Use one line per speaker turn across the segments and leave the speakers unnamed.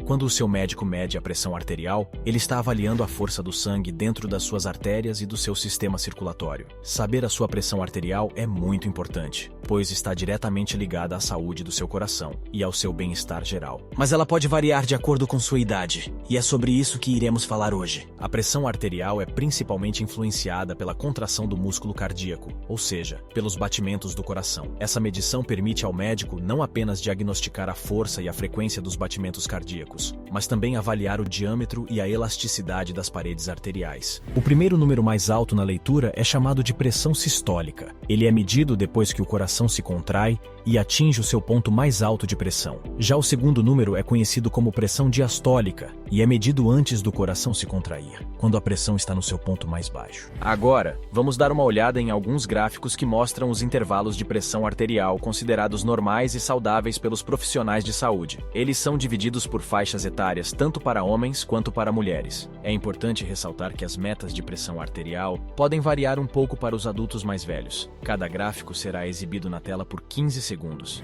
Quando o seu médico mede a pressão arterial, ele está avaliando a força do sangue dentro das suas artérias e do seu sistema circulatório. Saber a sua pressão arterial é muito importante, pois está diretamente ligada à saúde do seu coração e ao seu bem-estar geral. Mas ela pode variar de acordo com sua idade, e é sobre isso que iremos falar hoje. A pressão arterial é principalmente influenciada pela contração do músculo cardíaco, ou seja, pelos batimentos do coração. Essa medição permite ao médico não apenas diagnosticar a força e a frequência dos batimentos cardíacos, mas também avaliar o diâmetro e a elasticidade das paredes arteriais. O primeiro número mais alto na leitura é chamado de pressão sistólica. Ele é medido depois que o coração se contrai e atinge o seu ponto mais alto de pressão. Já o segundo número é conhecido como pressão diastólica e é medido antes do coração se contrair, quando a pressão está no seu ponto mais baixo. Agora, vamos dar uma olhada em alguns gráficos que mostram os intervalos de pressão arterial considerados normais e saudáveis pelos profissionais de saúde. Eles são divididos por faixas etárias tanto para homens quanto para mulheres. É importante ressaltar que as metas de pressão arterial podem variar um pouco para os adultos mais velhos. Cada gráfico será exibido na tela por 15 segundos.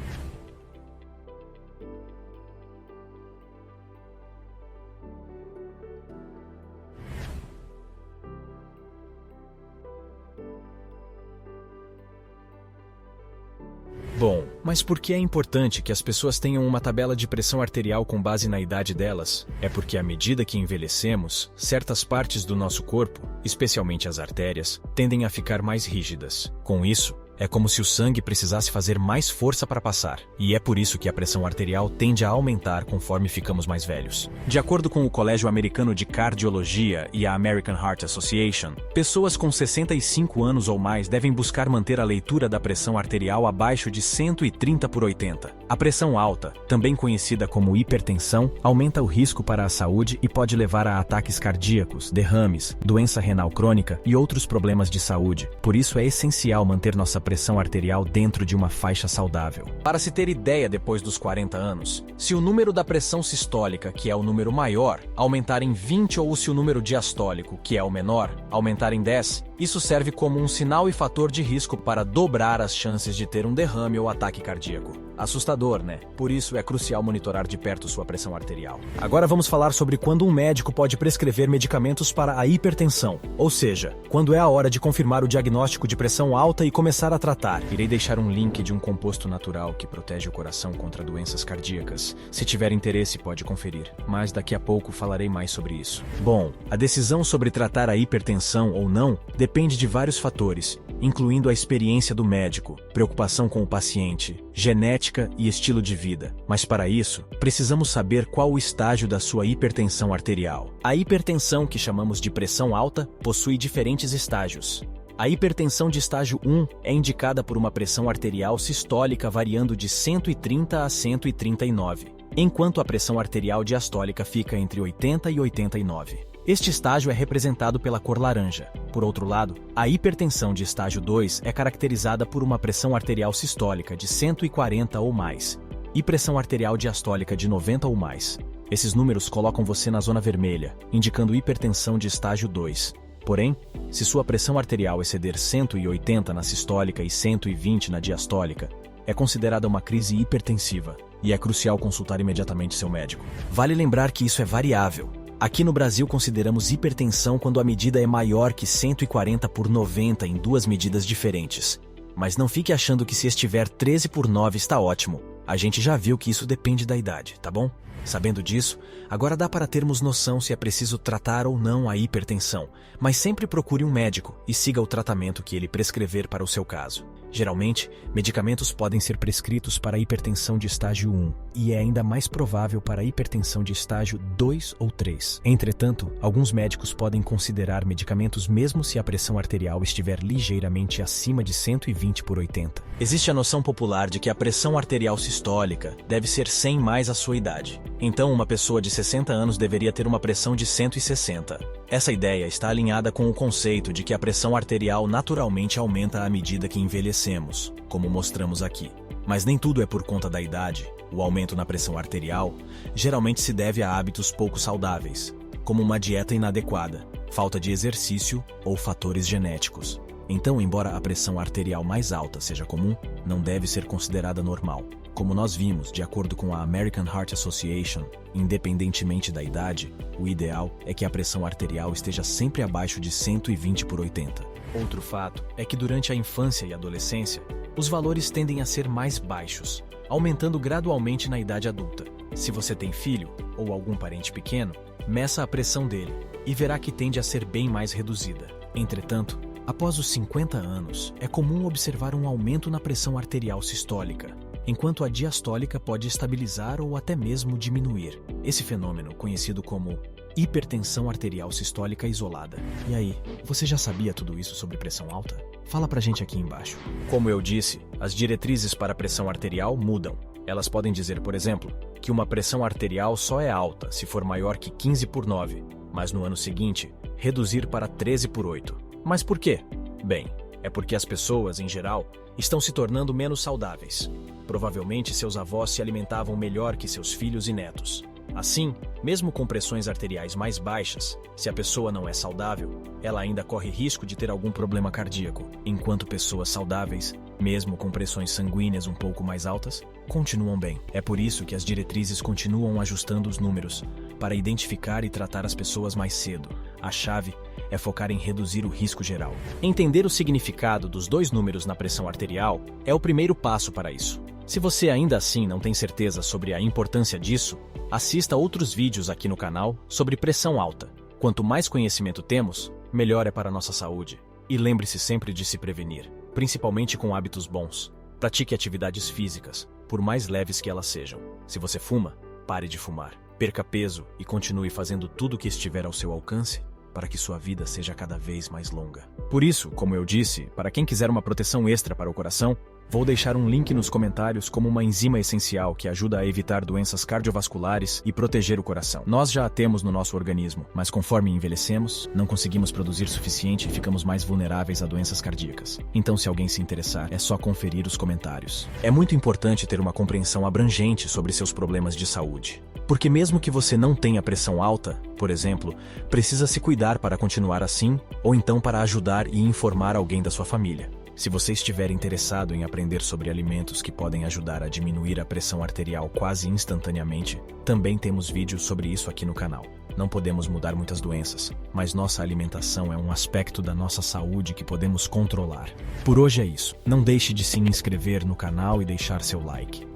Bom, mas por que é importante que as pessoas tenham uma tabela de pressão arterial com base na idade delas? É porque à medida que envelhecemos, certas partes do nosso corpo, especialmente as artérias, tendem a ficar mais rígidas. Com isso, é como se o sangue precisasse fazer mais força para passar, e é por isso que a pressão arterial tende a aumentar conforme ficamos mais velhos. De acordo com o Colégio Americano de Cardiologia e a American Heart Association, pessoas com 65 anos ou mais devem buscar manter a leitura da pressão arterial abaixo de 130/80. A pressão alta, também conhecida como hipertensão, aumenta o risco para a saúde e pode levar a ataques cardíacos, derrames, doença renal crônica e outros problemas de saúde. Por isso é essencial manter nossa pressão arterial dentro de uma faixa saudável. Para se ter ideia depois dos 40 anos, se o número da pressão sistólica, que é o número maior, aumentar em 20 ou se o número diastólico, que é o menor, aumentar em 10, isso serve como um sinal e fator de risco para dobrar as chances de ter um derrame ou ataque cardíaco. Assustador, né? Por isso é crucial monitorar de perto sua pressão arterial. Agora vamos falar sobre quando um médico pode prescrever medicamentos para a hipertensão, ou seja, quando é a hora de confirmar o diagnóstico de pressão alta e começar a tratar. Irei deixar um link de um composto natural que protege o coração contra doenças cardíacas. Se tiver interesse, pode conferir, mas daqui a pouco falarei mais sobre isso. Bom, a decisão sobre tratar a hipertensão ou não depende de vários fatores, incluindo a experiência do médico, preocupação com o paciente, genética e estilo de vida. Mas para isso, precisamos saber qual o estágio da sua hipertensão arterial. A hipertensão, que chamamos de pressão alta, possui diferentes estágios. A hipertensão de estágio 1 é indicada por uma pressão arterial sistólica variando de 130 a 139, enquanto a pressão arterial diastólica fica entre 80 e 89. Este estágio é representado pela cor laranja. Por outro lado, a hipertensão de estágio 2 é caracterizada por uma pressão arterial sistólica de 140 ou mais e pressão arterial diastólica de 90 ou mais. Esses números colocam você na zona vermelha, indicando hipertensão de estágio 2. Porém, se sua pressão arterial exceder 180 na sistólica e 120 na diastólica, é considerada uma crise hipertensiva e é crucial consultar imediatamente seu médico. Vale lembrar que isso é variável. Aqui no Brasil consideramos hipertensão quando a medida é maior que 140/90 em duas medidas diferentes. Mas não fique achando que se estiver 13/9 está ótimo. A gente já viu que isso depende da idade, tá bom? Sabendo disso, agora dá para termos noção se é preciso tratar ou não a hipertensão, mas sempre procure um médico e siga o tratamento que ele prescrever para o seu caso. Geralmente, medicamentos podem ser prescritos para a hipertensão de estágio 1 e é ainda mais provável para a hipertensão de estágio 2 ou 3. Entretanto, alguns médicos podem considerar medicamentos mesmo se a pressão arterial estiver ligeiramente acima de 120/80. Existe a noção popular de que a pressão arterial sistólica deve ser 100 mais a sua idade. Então, uma pessoa de 60 anos deveria ter uma pressão de 160. Essa ideia está alinhada com o conceito de que a pressão arterial naturalmente aumenta à medida que envelhecemos, como mostramos aqui. Mas nem tudo é por conta da idade. O aumento na pressão arterial geralmente se deve a hábitos pouco saudáveis, como uma dieta inadequada, falta de exercício ou fatores genéticos. Então, embora a pressão arterial mais alta seja comum, não deve ser considerada normal. Como nós vimos, de acordo com a American Heart Association, independentemente da idade, o ideal é que a pressão arterial esteja sempre abaixo de 120/80. Outro fato é que durante a infância e adolescência, os valores tendem a ser mais baixos, aumentando gradualmente na idade adulta. Se você tem filho ou algum parente pequeno, meça a pressão dele e verá que tende a ser bem mais reduzida. Entretanto, após os 50 anos, é comum observar um aumento na pressão arterial sistólica, enquanto a diastólica pode estabilizar ou até mesmo diminuir. Esse fenômeno, conhecido como hipertensão arterial sistólica isolada. E aí, você já sabia tudo isso sobre pressão alta? Fala pra gente aqui embaixo. Como eu disse, as diretrizes para a pressão arterial mudam. Elas podem dizer, por exemplo, que uma pressão arterial só é alta se for maior que 15/9, mas no ano seguinte, reduzir para 13/8. Mas por quê? Bem, é porque as pessoas, em geral, estão se tornando menos saudáveis. Provavelmente seus avós se alimentavam melhor que seus filhos e netos. Assim, mesmo com pressões arteriais mais baixas, se a pessoa não é saudável, ela ainda corre risco de ter algum problema cardíaco, enquanto pessoas saudáveis, mesmo com pressões sanguíneas um pouco mais altas, continuam bem. É por isso que as diretrizes continuam ajustando os números, para identificar e tratar as pessoas mais cedo. A chave é focar em reduzir o risco geral. Entender o significado dos dois números na pressão arterial é o primeiro passo para isso. Se você ainda assim não tem certeza sobre a importância disso, assista outros vídeos aqui no canal sobre pressão alta. Quanto mais conhecimento temos, melhor é para a nossa saúde. E lembre-se sempre de se prevenir, principalmente com hábitos bons. Pratique atividades físicas, por mais leves que elas sejam. Se você fuma, pare de fumar. Perca peso e continue fazendo tudo o que estiver ao seu alcance para que sua vida seja cada vez mais longa. Por isso, como eu disse, para quem quiser uma proteção extra para o coração, vou deixar um link nos comentários como uma enzima essencial que ajuda a evitar doenças cardiovasculares e proteger o coração. Nós já a temos no nosso organismo, mas conforme envelhecemos, não conseguimos produzir suficiente e ficamos mais vulneráveis a doenças cardíacas. Então, se alguém se interessar, é só conferir os comentários. É muito importante ter uma compreensão abrangente sobre seus problemas de saúde. Porque mesmo que você não tenha pressão alta, por exemplo, precisa se cuidar para continuar assim, ou então para ajudar e informar alguém da sua família. Se você estiver interessado em aprender sobre alimentos que podem ajudar a diminuir a pressão arterial quase instantaneamente, também temos vídeos sobre isso aqui no canal. Não podemos mudar muitas doenças, mas nossa alimentação é um aspecto da nossa saúde que podemos controlar. Por hoje é isso. Não deixe de se inscrever no canal e deixar seu like.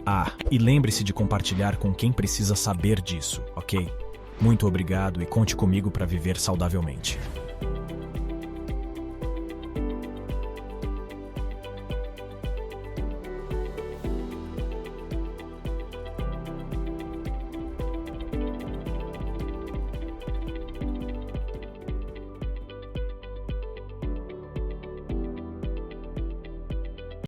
E lembre-se de compartilhar com quem precisa saber disso, ok? Muito obrigado e conte comigo para viver saudavelmente.